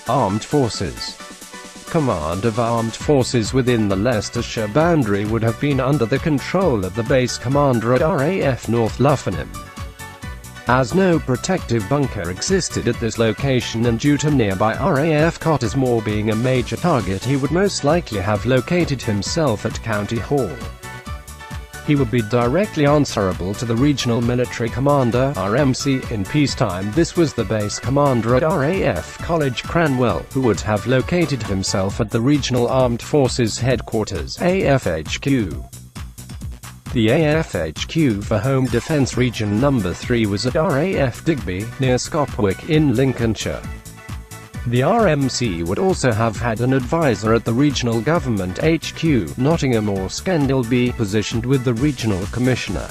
Armed Forces. Command of armed forces within the Leicestershire boundary would have been under the control of the base commander at RAF North Luffenham. As no protective bunker existed at this location and due to nearby RAF Cottesmore being a major target, he would most likely have located himself at County Hall. He would be directly answerable to the Regional Military Commander (RMC) in peacetime. This was the base commander at RAF College Cranwell, who would have located himself at the Regional Armed Forces Headquarters (AFHQ). The AFHQ for Home Defence Region No. 3 was at RAF Digby, near Scopwick in Lincolnshire. The RMC would also have had an advisor at the Regional Government HQ, Nottingham or Scendilby, positioned with the Regional Commissioner.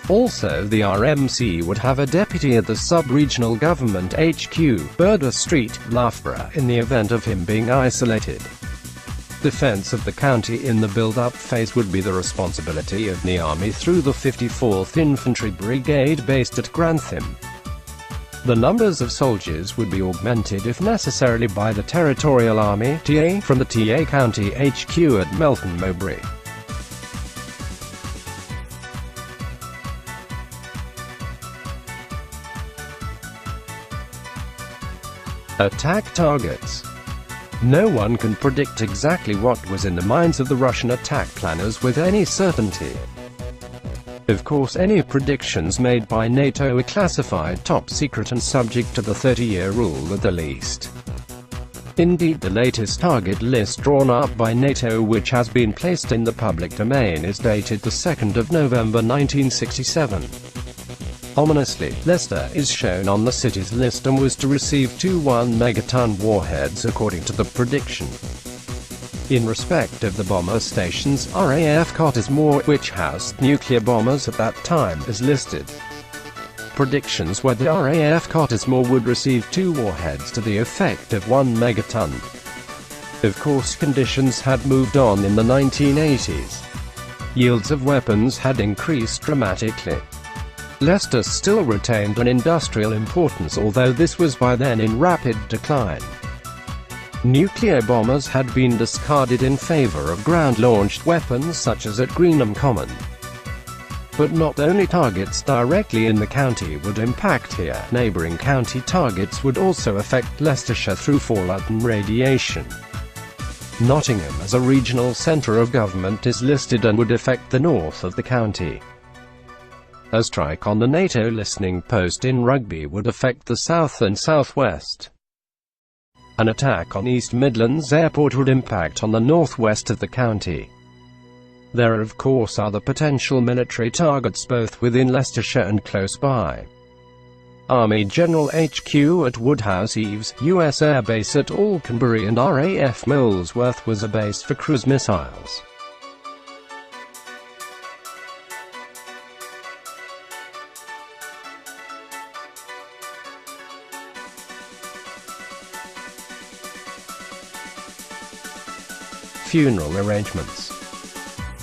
Also, the RMC would have a deputy at the Sub-Regional Government HQ, Burder Street, Loughborough, in the event of him being isolated. Defence of the county in the build-up phase would be the responsibility of the Army through the 54th Infantry Brigade based at Grantham. The numbers of soldiers would be augmented if necessary by the Territorial Army (TA) from the TA County HQ at Melton Mowbray. Attack targets. No one can predict exactly what was in the minds of the Russian attack planners with any certainty. Of course, any predictions made by NATO are classified top secret and subject to the 30-year rule at the least. Indeed, the latest target list drawn up by NATO, which has been placed in the public domain, is dated the 2nd of November 1967. Ominously, Leicester is shown on the city's list and was to receive 2 1-megaton warheads according to the prediction. In respect of the bomber stations, RAF Cottesmore, which housed nuclear bombers at that time, is listed. Predictions were that RAF Cottesmore would receive 2 warheads to the effect of 1 megaton. Of course, conditions had moved on in the 1980s. Yields of weapons had increased dramatically. Leicester still retained an industrial importance, although this was by then in rapid decline. Nuclear bombers had been discarded in favor of ground-launched weapons such as at Greenham Common. But not only targets directly in the county would impact here, neighbouring county targets would also affect Leicestershire through fallout and radiation. Nottingham as a regional centre of government is listed and would affect the north of the county. A strike on the NATO listening post in Rugby would affect the south and southwest. An attack on East Midlands Airport would impact on the northwest of the county. There of course are the potential military targets both within Leicestershire and close by. Army General HQ at Woodhouse Eaves, US Air Base at Alconbury, and RAF Molesworth was a base for cruise missiles. Funeral arrangements.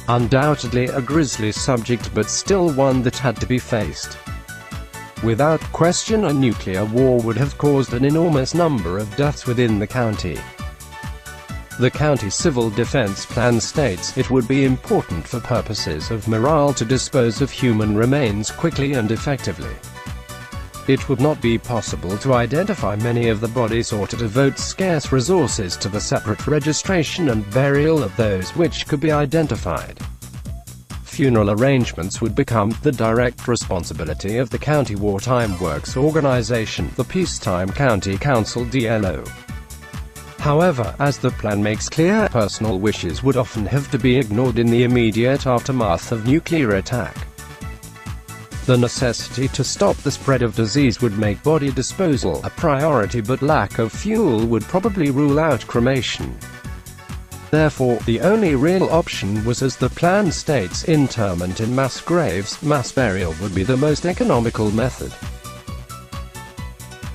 Undoubtedly a grisly subject, but still one that had to be faced. Without question, a nuclear war would have caused an enormous number of deaths within the county. The county civil defence plan states it would be important for purposes of morale to dispose of human remains quickly and effectively. It would not be possible to identify many of the bodies or to devote scarce resources to the separate registration and burial of those which could be identified. Funeral arrangements would become the direct responsibility of the County Wartime Works Organisation, the Peacetime County Council DLO. However, as the plan makes clear, personal wishes would often have to be ignored in the immediate aftermath of nuclear attack. The necessity to stop the spread of disease would make body disposal a priority, but lack of fuel would probably rule out cremation. Therefore, the only real option was, as the plan states, interment in mass graves. Mass burial would be the most economical method.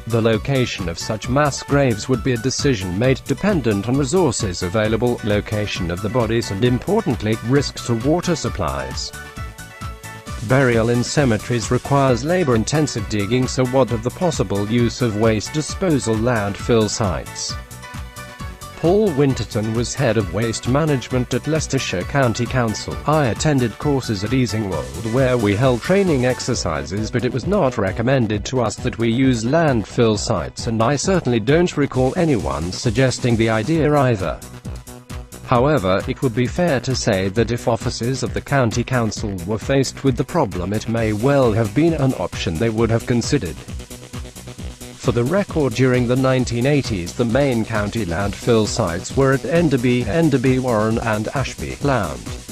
The location of such mass graves would be a decision made dependent on resources available, location of the bodies and, importantly, risk to water supplies. Burial in cemeteries requires labor-intensive digging, so what of the possible use of waste disposal landfill sites? Paul Winterton was head of waste management at Leicestershire County Council. I attended courses at Easingwold where we held training exercises, but it was not recommended to us that we use landfill sites, and I certainly don't recall anyone suggesting the idea either. However, it would be fair to say that if officers of the county council were faced with the problem, it may well have been an option they would have considered. For the record, during the 1980s the main county landfill sites were at Enderby, Warren and Ashby, Lound.